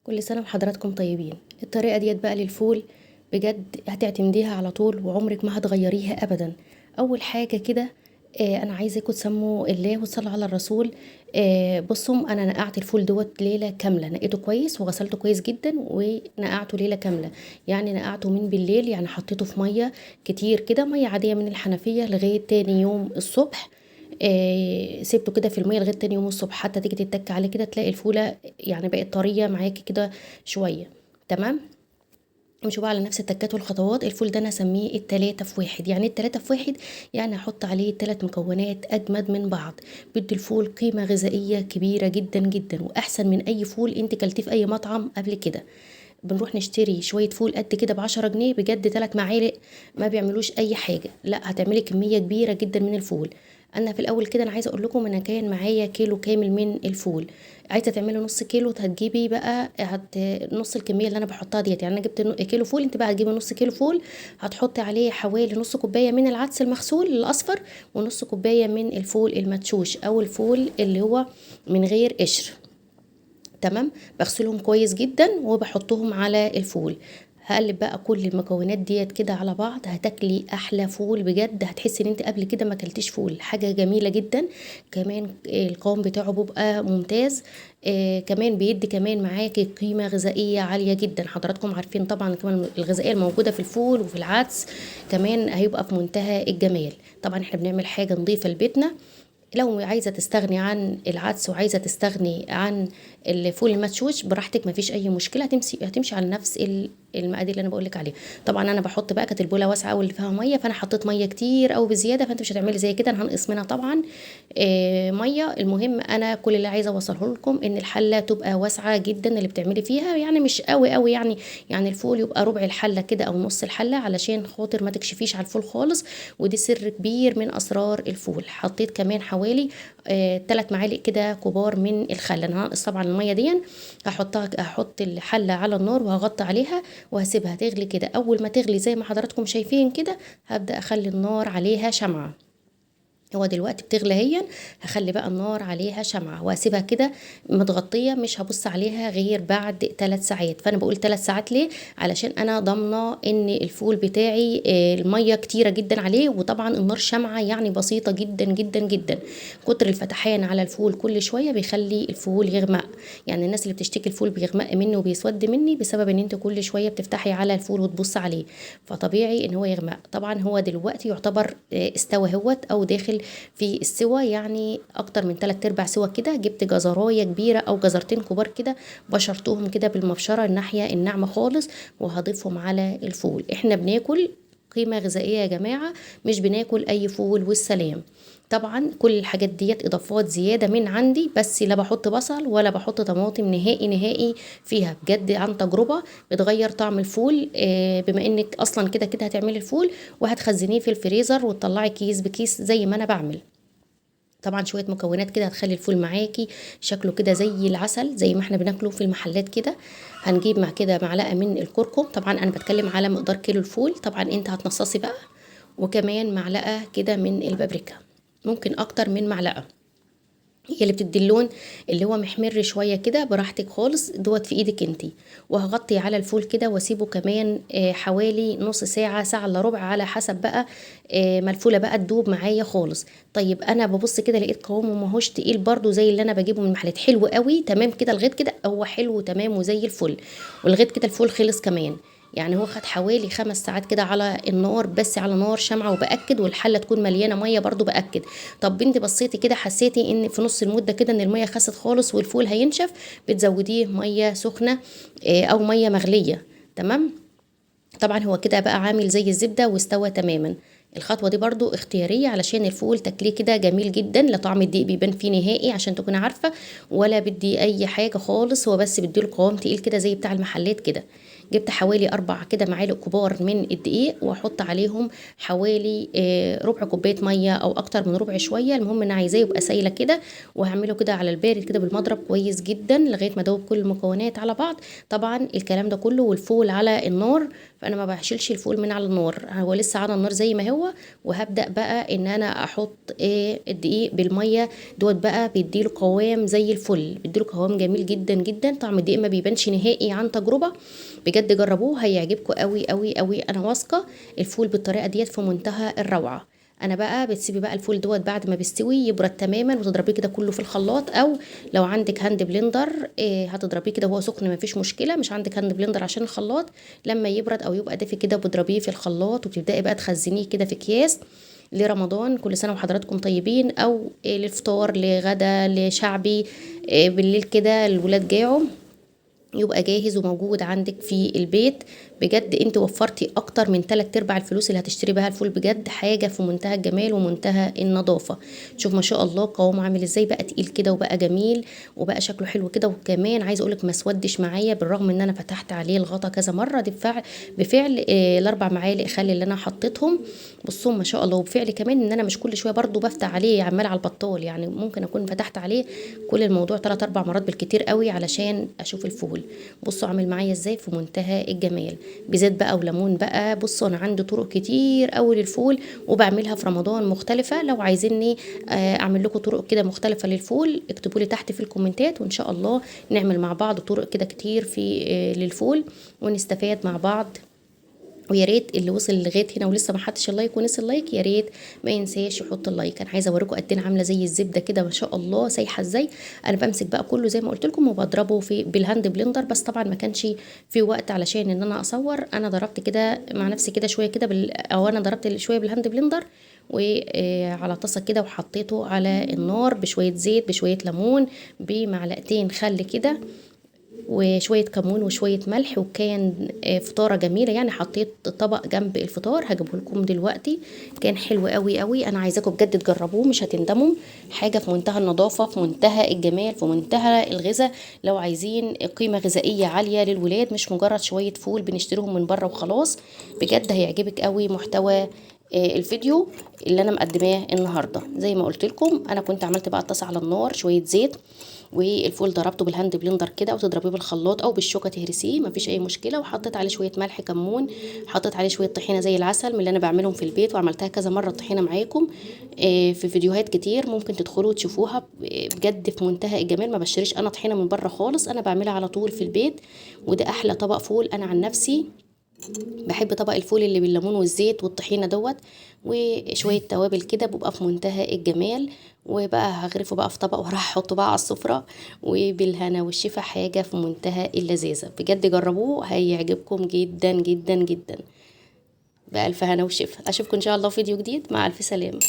كل سنة وحضراتكم طيبين. الطريقة ديت بقى للفول بجد هتعتمديها على طول وعمرك ما هتغيريها ابدا. اول حاجة كده، انا عايزاكم تسموا الله وتصلوا على الرسول. بصوا، انا نقعت الفول دوت ليلة كاملة، نقيته كويس وغسلته كويس جدا ونقعته ليلة كاملة. يعني نقعته من بالليل، يعني حطيته في مية كتير كده، مية عادية من الحنفية، لغاية تاني يوم الصبح. سيبته كده في المية لغايه تاني يوم الصبح، حتى تيجي تتك عليه كده تلاقي الفوله يعني بقت طريه معاكي كده شويه. تمام. امشوا بقى على نفس التكات والخطوات. الفول ده انا اسميه التلاتة في واحد. يعني التلاتة في واحد، يعني احط عليه 3 مكونات اجمد من بعض، بدي الفول قيمه غذائيه كبيره جدا جدا، واحسن من اي فول انت كلتيه في اي مطعم قبل كده. بنروح نشتري شويه فول قد كده ب10 جنيه، بجد 3 معالق ما بيعملوش اي حاجه. لا، هتعملي كميه كبيره جدا من الفول. انا في الاول كده انا عايزه اقول لكم انا كان معايا كيلو كامل من الفول. عايزه تعملي نص كيلو، هتجيبي بقى نص الكميه اللي انا بحطها ديت. يعني انا جبت كيلو فول، انت بقى هتجيبي نص كيلو فول، هتحطي عليه حوالي نص كوبايه من العدس المغسول الاصفر، ونص كوبايه من الفول المدشوش او الفول اللي هو من غير قشر. تمام. بغسلهم كويس جدا وبحطهم على الفول. هقلب بقى كل المكونات ديت كده على بعض، هتاكلي احلى فول بجد. هتحسي ان انت قبل كده ما اكلتيش فول، حاجه جميله جدا. كمان القوام بتاعه بيبقى ممتاز. كمان بيدي كمان معاكي قيمه غذائيه عاليه جدا. حضراتكم عارفين طبعا كمان الغذائيه الموجوده في الفول وفي العدس كمان هيبقى في منتهى الجمال. طبعا احنا بنعمل حاجه نظيفه لبيتنا. لو عايزه تستغني عن العدس وعايزه تستغني عن الفول المدشوش براحتك، مفيش اي مشكله. هتمشي على نفس المقادير اللي انا بقولك عليها. طبعا انا بحط بقى، كانت البوله واسعه قوي اللي فيها ميه، فانا حطيت ميه كتير او بزياده، فانت مش هتعملي زي كده، انا هنقص منها طبعا ميه. المهم انا كل اللي عايزه اوصله لكم ان الحله تبقى واسعه جدا اللي بتعملي فيها، يعني مش قوي قوي يعني الفول يبقى ربع الحله كده او نص الحله، علشان خاطر ما تكشفيش على الفول خالص. ودي سر كبير من اسرار الفول. حطيت كمان حوالي 3 معالق كده كبار من الخل. انا هنقص طبعا الميه دي، هحط الحله على النار وهغطي عليها وهسيبها تغلي كده. اول ما تغلي زي ما حضراتكم شايفين كده، هبدا اخلي النار عليها شمعه. هو دلوقتي بتغلى هي، هخلي بقى النار عليها شمعة واسيبها كده متغطية، مش هبص عليها غير بعد 3 ساعات. فانا بقول 3 ساعات ليه؟ علشان انا ضامنة ان الفول بتاعي المية كتيرة جدا عليه، وطبعا النار شمعة يعني بسيطة جدا جدا جدا. كتر الفتحان على الفول كل شوية بيخلي الفول يغمق. يعني الناس اللي بتشتكي الفول بيغمق مني وبيسود مني بسبب ان انت كل شوية بتفتحي على الفول وتبص عليه، فطبيعي ان هو يغمق. طبعا هو دلوقتي يعتبر استوى هوت او داخل في السوى، يعني اكتر من 3/4 سوا كده. جبت جزرايه كبيره او جزرتين كبار كده، بشرتهم كده بالمبشره الناحيه الناعمه خالص، وهضيفهم على الفول. احنا بناكل قيمه غذائيه يا جماعه، مش بناكل اي فول والسلام. طبعا كل الحاجات ديت اضافات زياده من عندي، بس لا بحط بصل ولا بحط طماطم نهائي نهائي فيها، بجد عن تجربه بتغير طعم الفول. بما انك اصلا كده كده هتعملي الفول وهتخزنيه في الفريزر وتطلعي كيس بكيس زي ما انا بعمل. طبعا شويه مكونات كده هتخلي الفول معاكي شكله كده زي العسل، زي ما احنا بناكله في المحلات كده. هنجيب مع كده معلقه من الكركم، طبعا انا بتكلم على مقدار كيلو الفول، طبعا انت هتنصصي بقى. وكمان معلقه كده من البابريكا، ممكن اكتر من معلقه، هي اللي بتدي اللون اللي هو محمر شويه كده. براحتك خالص، دوت في ايدك انتي. وهغطي على الفول كده واسيبه كمان حوالي نص ساعه، ساعه الا ربع، على حسب بقى ما الفوله بقى تدوب معايا خالص. طيب انا ببص كده لقيت قوامه ماهوش تقيل برضو زي اللي انا بجيبه من المحلات، حلو قوي تمام كده لغايه كده، هو حلو تمام وزي الفل. ولغايه كده الفول خلص كمان. يعني هو خد حوالي 5 ساعات كده على النار، بس على نار شمعة، وبأكد والحلة تكون مليانة مية برضو بأكد. طب انت بصيتي كده حسيتي ان في نص المدة كده ان المية خست خالص والفول هينشف، بتزوديه مية سخنة او مية مغلية. تمام. طبعا هو كده بقى عامل زي الزبدة واستوى تماما. الخطوة دي برضو اختيارية علشان الفول تاكليه كده جميل جدا، لا طعم الدقيق بيبان فيه نهائي عشان تكون عارفة، ولا بدي اي حاجة خالص، هو بس بديله قوام تقيل كده زي بتاع المحلات كده. جبت حوالي 4 كده معالق كبار من الدقيق، واحط عليهم حوالي ربع كوبايه ميه او اكتر من ربع شويه، المهم ان عايزاه يبقى سايله كده. وهعمله كده على البارد كده بالمضرب كويس جدا لغايه ما ادوب كل المكونات على بعض. طبعا الكلام ده كله والفول على النار، فانا ما بشيلش الفول من على النار، هو لسه على النار زي ما هو. وهبدا بقى ان انا احط الدقيق بالميه دوت، بقى بيديله قوام زي الفل، بيديله قوام جميل جدا جدا. طعم الدقيق ما بيبانش نهائي عن تجربه، بجد جربوه هيعجبكم قوي قوي قوي، انا واثقه. الفول بالطريقه ديت في منتهى الروعه. انا بقى بتسيبي بقى الفول دوت بعد ما بيستوي يبرد تماما، وتضربيه كده كله في الخلاط، او لو عندك هاند بلندر هتضربيه كده وهو سخن مفيش مشكله. مش عندك هاند بلندر عشان الخلاط، لما يبرد او يبقى دافي كده بتضربيه في الخلاط، وتبداي بقى تخزنيه كده في اكياس لرمضان. كل سنه وحضراتكم طيبين، او للفطار، لغدا، لشعبي، بالليل كده الولاد جاعوا يبقى جاهز وموجود عندك في البيت. بجد انت وفرتي اكتر من 3/4 الفلوس اللي هتشتري بها الفول، بجد حاجه في منتهى الجمال ومنتهى النظافه. شوف ما شاء الله قوامه عامل ازاي، بقى تقيل كده وبقى جميل وبقى شكله حلو كده. وكمان عايزه اقولك ما سودش معايا بالرغم ان انا فتحت عليه الغطا كذا مره. دي بفعل ال4 معالق خل اللي انا حطيتهم، بصوا ما شاء الله. وبفعل كمان ان انا مش كل شويه برضو بفتح عليه عمال على البطال، يعني ممكن اكون فتحت عليه كل الموضوع 3 4 مرات بالكتير قوي علشان اشوف الفول. بصوا عامل معايا ازاي في منتهى الجمال، بزيت بقى وليمون بقى. بصوا انا عندي طرق كتير قوي للفول وبعملها في رمضان مختلفه، لو عايزيني اعمل لكم طرق كده مختلفه للفول اكتبوا لي تحت في الكومنتات، وان شاء الله نعمل مع بعض طرق كده كتير في للفول ونستفاد مع بعض. ويا ريت اللي وصل لغايه هنا ولسه ما حطش اللايك ونسي اللايك، يا ريت ما ينساش يحط اللايك. انا عايزه اوريكم قد ايه عامله زي الزبده كده ما شاء الله سايحه ازاي. انا بمسك بقى كله زي ما قلت لكم وبضربه في بالهاند بلندر، بس طبعا ما كانش في وقت علشان ان انا اصور. انا ضربت كده مع نفسي كده شويه كده او انا ضربت شويه بالهاند بلندر وعلى طاسه كده، وحطيته على النار بشويه زيت بشويه ليمون بمعلقتين خل كده وشوية كمون وشوية ملح، وكان فطارة جميلة. يعني حطيت طبق جنب الفطار هجيبه لكم دلوقتي، كان حلو قوي قوي. انا عايزاكم بجد تجربوه مش هتندموا. حاجة في منتهى النظافة، في منتهى الجمال، في منتهى الغذاء. لو عايزين قيمة غذائية عالية للولاد، مش مجرد شوية فول بنشتريهم من بره وخلاص. بجد هيعجبك قوي محتوى الفيديو اللي انا مقدماه النهارده. زي ما قلت لكم انا كنت عملت بقى الطاسه على النار، شويه زيت والفول ضربته بالهاند بلندر كده، وتضربيه بالخلاط او بالشوكه تهرسيه مفيش اي مشكله. وحطيت عليه شويه ملح كمون، حطيت عليه شويه طحينه زي العسل من اللي انا بعملهم في البيت، وعملتها كذا مره الطحينه معاكم في فيديوهات كتير ممكن تدخلوا وتشوفوها. بجد في منتهى الجمال. ما بشتريش انا طحينه من بره خالص، انا بعملها على طول في البيت. وده احلى طبق فول انا عن نفسي بحب طبق الفول اللي بالليمون والزيت والطحينه دوت وشويه توابل كده، بيبقى في منتهى الجمال. وبقى هغرفه بقى في طبق وراح احطه بقى على السفره وبالهنا والشفا. حاجه في منتهى اللذاذه، بجد جربوه هيعجبكم جدا جدا جدا. بألف هنا وشفا. اشوفكم ان شاء الله في فيديو جديد، مع الف سلامه.